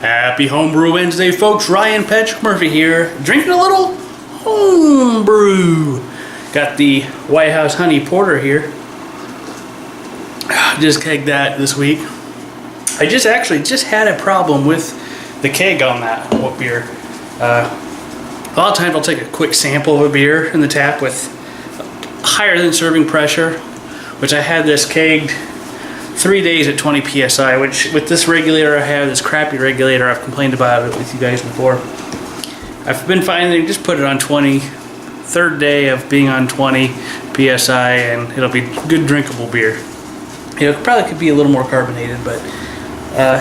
Happy Homebrew Wednesday, folks. Ryan Patrick Murphy here, drinking a little homebrew. Got the White House Honey Porter here. Just kegged that this week. I just had a problem with the keg on that beer. A lot of times I'll take a quick sample of a beer in the tap with higher than serving pressure, which I had this kegged 3 days at 20 psi, which with this regulator I have, this crappy regulator, I've complained about it with you guys before. I've been finding just put it on 20, third day of being on 20 psi, and it'll be good drinkable beer. You know, it probably could be a little more carbonated, but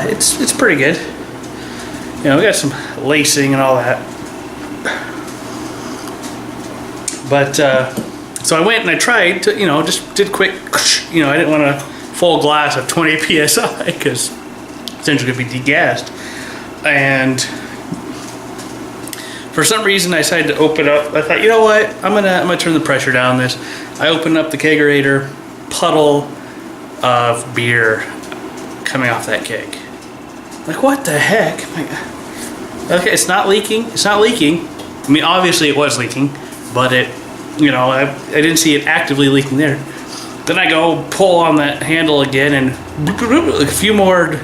it's pretty good. You know, we got some lacing and all that. But so I went and I tried to, just did quick, I didn't want to full glass of 20 psi because essentially it'd be degassed. And for some reason I decided to open up. I thought, you know what, I'm gonna turn the pressure down on this. I opened up the kegerator, puddle of beer coming off that keg. Like, what the heck? Okay, it's not leaking. I mean, obviously it was leaking, but I didn't see it actively leaking there. Then I go pull on that handle again, and a few more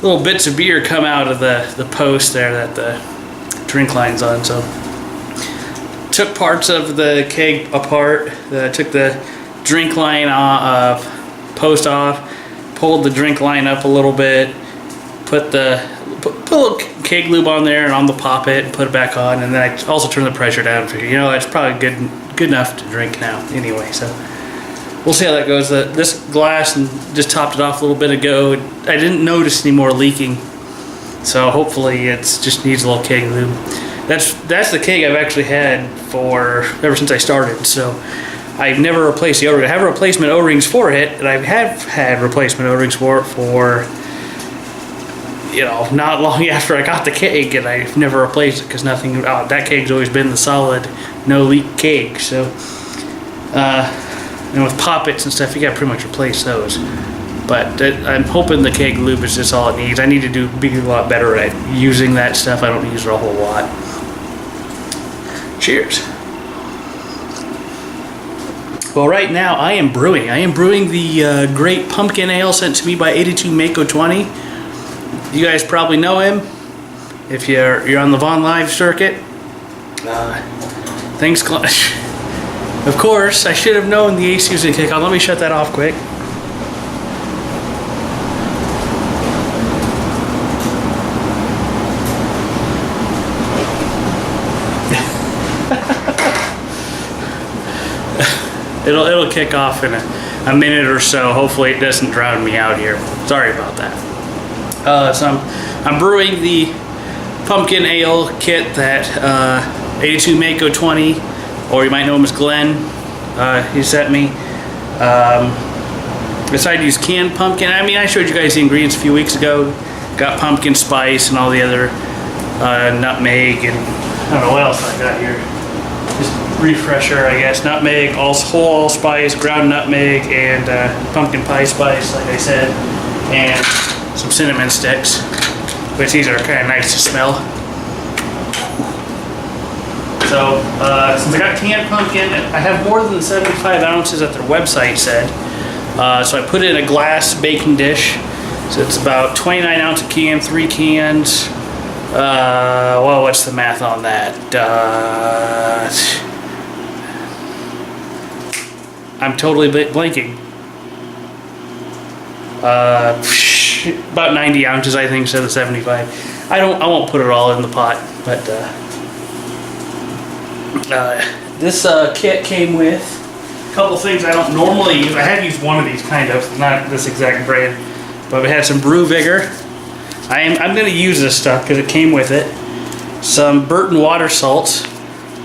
little bits of beer come out of the post there that the drink line's on. So took parts of the keg apart, took the drink line post off, pulled the drink line up a little bit, put a little keg lube on there and on the poppet and put it back on, and then I also turned the pressure down. Figured, it's probably good enough to drink now anyway. So we'll see how that goes. This glass just topped it off a little bit ago. I didn't notice any more leaking, so hopefully it just needs a little keg lube. That's the keg I've actually had for ever since I started. So I've never replaced the O-ring. I have replacement O-rings for it, and I have had replacement O-rings for it for not long after I got the keg, and I've never replaced it because nothing. That keg's always been the solid, no leak keg. So. And with poppets and stuff, you gotta pretty much replace those. But I'm hoping the keg lube is just all it needs. I need to be a lot better at using that stuff. I don't use it a whole lot. Cheers. Well, right now I am brewing. I am brewing the great pumpkin ale sent to me by 82 Mako 20. You guys probably know him if you're on the Vaughn Live circuit. Thanks, Clutch. Of course, I should have known the AC was going to kick on. Let me shut that off quick. It'll kick off in a minute or so. Hopefully it doesn't drown me out here. Sorry about that. So I'm brewing the pumpkin ale kit that 82 Mako 20, or you might know him as Glenn, he sent me. I decided to use canned pumpkin. I mean, I showed you guys the ingredients a few weeks ago. Got pumpkin spice and all the other nutmeg, and I don't know what else I got here. Just refresher, I guess. Nutmeg, whole allspice, ground nutmeg, and pumpkin pie spice, like I said, and some cinnamon sticks, which these are kind of nice to smell. So, since I got canned pumpkin, I have more than 75 ounces that their website said. So I put it in a glass baking dish. So it's about 29 ounce a can, 3 cans. Well, what's the math on that? I'm totally blanking. About 90 ounces, I think, instead of 75. I won't put it all in the pot, but this kit came with a couple things I don't normally use. I have used one of these, kind of, not this exact brand, but we had some Brew Vigor. I'm going to use this stuff because it came with it. Some Burton water salts.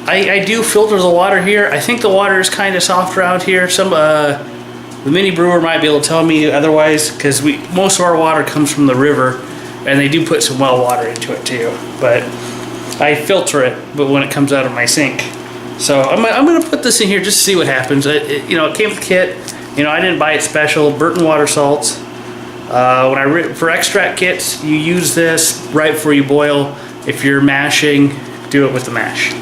I do filter the water here. I think the water is kind of soft around here. The mini brewer might be able to tell me otherwise, because most of our water comes from the river, and they do put some well water into it too. But I filter it, but when it comes out of my sink. So I'm gonna put this in here just to see what happens. It came with the kit. I didn't buy it special. Burton water salts, For extract kits, you use this right before you boil. If you're mashing, do it with the mash.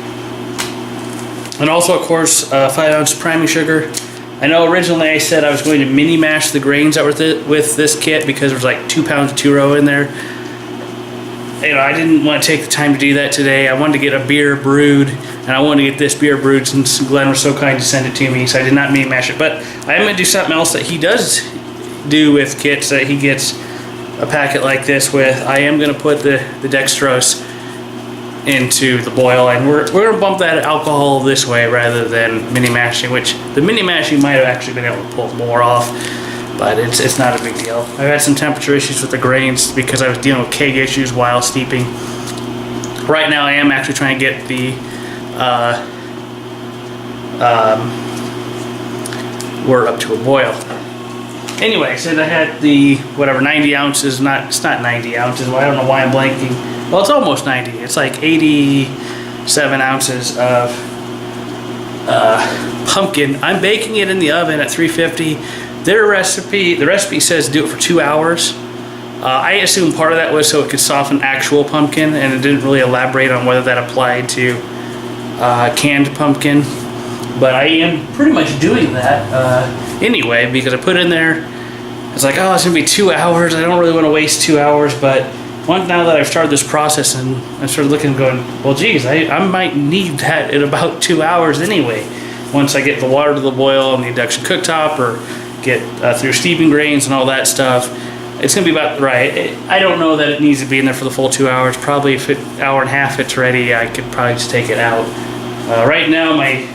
And also, of course, 5 ounce priming sugar. I know originally I said I was going to mini mash the grains that were with this kit because there was like 2 pounds of 2-row in there. You know, I didn't want to take the time to do that today. I wanted to get a beer brewed, and I wanted to get this beer brewed since Glenn was so kind to send it to me, so I did not mini mash it. But I am going to do something else that he does do with kits that he gets a packet like this with. I am going to put the dextrose into the boil, and we're going to bump that alcohol this way rather than mini mashing, which the mini mashing might have actually been able to pull more off, but it's not a big deal. I've had some temperature issues with the grains because I was dealing with keg issues while steeping. Right now I am actually trying to get the wort up to a boil. Anyway, so I had the, whatever, 90 ounces, it's not 90 ounces, well, I don't know why I'm blanking. Well, it's almost 90. It's like 87 ounces of pumpkin. I'm baking it in the oven at 350. The recipe says do it for 2 hours. I assume part of that was so it could soften actual pumpkin, and it didn't really elaborate on whether that applied to canned pumpkin. But I am pretty much doing that anyway, because I put in there, it's like, oh, it's gonna be 2 hours. I don't really want to waste 2 hours, but now that I've started this process and I started looking and going, well, geez, I might need that in about 2 hours anyway. Once I get the water to the boil on the induction cooktop, or get through steeping grains and all that stuff, it's gonna be about right. I don't know that it needs to be in there for the full 2 hours. Probably if an hour and a half it's ready, I could probably just take it out. Right now, my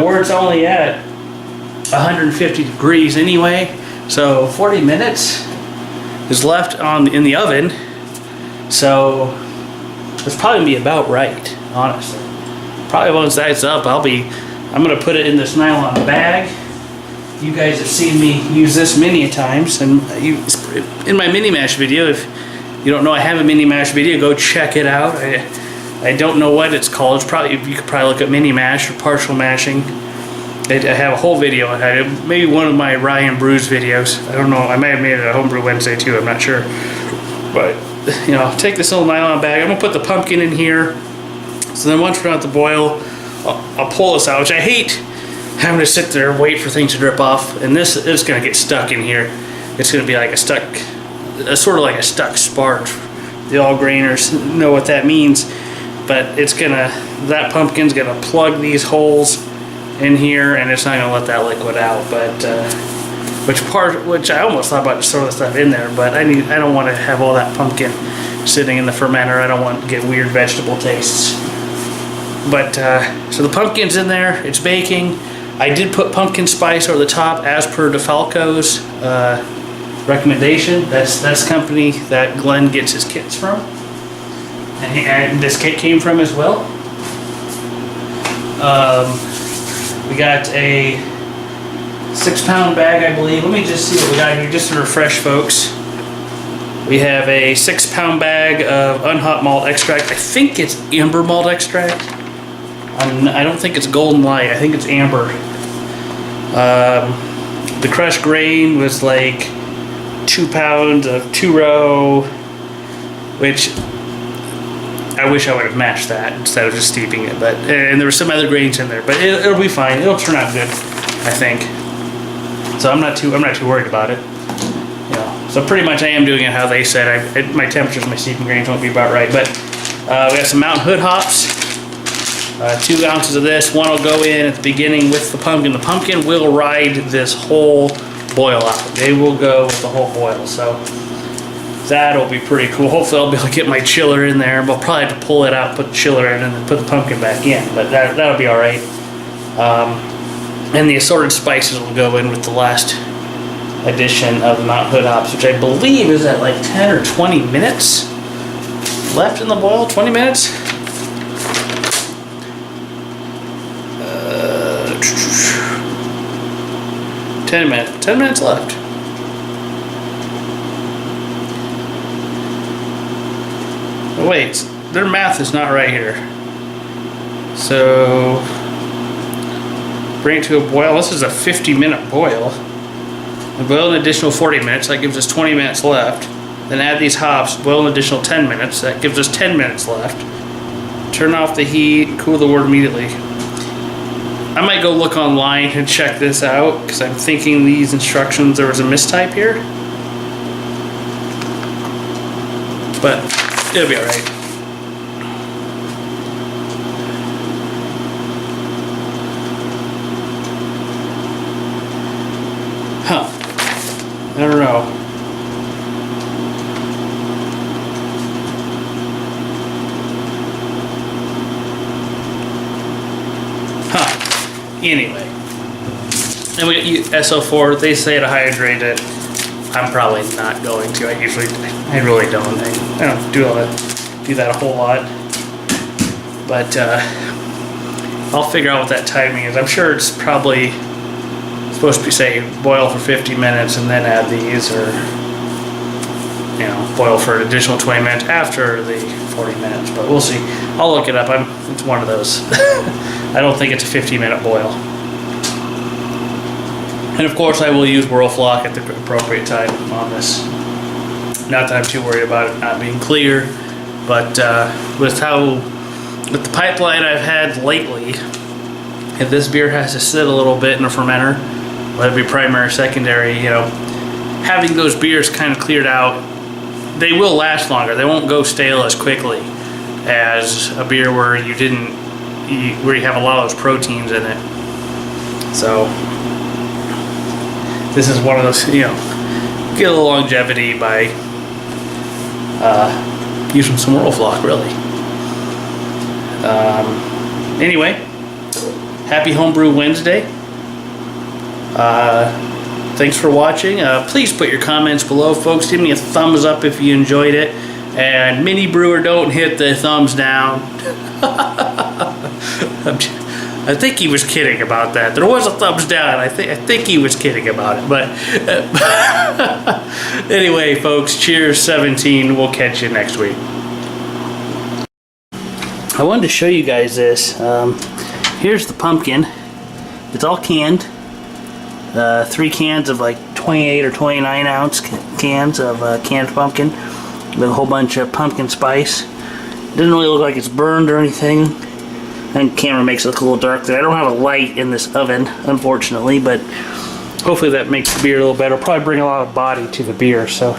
wort's only at 150 degrees anyway, so 40 minutes is left in the oven, so it's probably gonna be about right, honestly. Probably once that's up, I'm gonna put it in this nylon bag. You guys have seen me use this many times, and in my mini mash video, if you don't know I have a mini mash video, go check it out. I don't know what it's called. You could probably look at mini mash or partial mashing. I have a whole video on it. Maybe one of my Ryan Brews videos. I don't know. I may have made it a Homebrew Wednesday too. I'm not sure. But, you know, take this little nylon bag. I'm going to put the pumpkin in here. So then once we're done with the boil, I'll pull this out, which I hate having to sit there and wait for things to drip off. And this is going to get stuck in here. It's going to be like sort of like a stuck sparge. The all grainers know what that means. But that pumpkin's gonna plug these holes in here, and it's not gonna let that liquid out. But which I almost thought about just throwing the stuff in there, but I don't want to have all that pumpkin sitting in the fermenter. I don't want to get weird vegetable tastes. But so the pumpkin's in there. It's baking. I did put pumpkin spice over the top as per DeFalco's recommendation. That's the company that Glenn gets his kits from. And this kit came from as well. We got a 6-pound bag, I believe. Let me just see what we got here, just to refresh folks. We have a 6-pound bag of unhot malt extract. I think it's amber malt extract. I don't think it's golden light. I think it's amber. The crushed grain was like 2 pounds of 2-row, which I wish I would have mashed that instead of just steeping it. And there were some other grains in there, but it'll be fine. It'll turn out good, I think. So I'm not too worried about it. You know, so pretty much I am doing it how they said. My temperatures, my steeping grains won't be about right. But we got some Mountain Hood hops. 2 ounces of this. One will go in at the beginning with the pumpkin. The pumpkin will ride this whole boil out. They will go with the whole boil. So that'll be pretty cool. Hopefully I'll be able to get my chiller in there. But I'll probably have to pull it out, put the chiller in, and then put the pumpkin back in. But that'll be all right. And the assorted spices will go in with the last edition of the Mountain Hood hops, which I believe is at like 10 or 20 minutes left in the boil. 20 minutes. 10 minutes. 10 minutes left. Oh, wait, their math is not right here. So bring it to a boil. This is a 50-minute boil. and boil an additional 40 minutes. That gives us 20 minutes left. Then add these hops, boil an additional 10 minutes. That gives us 10 minutes left. Turn off the heat, cool the wort immediately. I might go look online and check this out because I'm thinking these instructions, there was a mistype here. But it'll be alright. Huh. I don't know. Anyway, and we SO4. They say to hydrate it. I'm probably not going to. I really don't. I don't do that a whole lot. But I'll figure out what that timing is. I'm sure it's probably supposed to be, say, boil for 50 minutes and then add these, or boil for an additional 20 minutes after the 40 minutes. But we'll see. I'll look it up. It's one of those. I don't think it's a 50-minute boil. And of course I will use Whirlfloc at the appropriate time on this. Not that I'm too worried about it not being clear, but with the pipeline I've had lately, if this beer has to sit a little bit in a fermenter, whether it be primary or secondary, having those beers kind of cleared out, they will last longer. They won't go stale as quickly as a beer where you have a lot of those proteins in it. So this is one of those, get a little longevity by using some Whirlfloc, really. Anyway, happy Homebrew Wednesday. Thanks for watching. Please put your comments below, folks. Give me a thumbs up if you enjoyed it. And Mini Brewer, don't hit the thumbs down. I think he was kidding about that. There was a thumbs down. I think he was kidding about it. But anyway, folks, cheers 17. We'll catch you next week. I wanted to show you guys this. Here's the pumpkin. It's all canned. 3 cans of like 28 or 29 ounce cans of canned pumpkin with a whole bunch of pumpkin spice. Doesn't really look like it's burned or anything. I think the camera makes it look a little dark there. I don't have a light in this oven, unfortunately, but hopefully that makes the beer a little better. It'll probably bring a lot of body to the beer, so,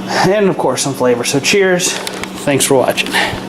and of course some flavor. So cheers. Thanks for watching.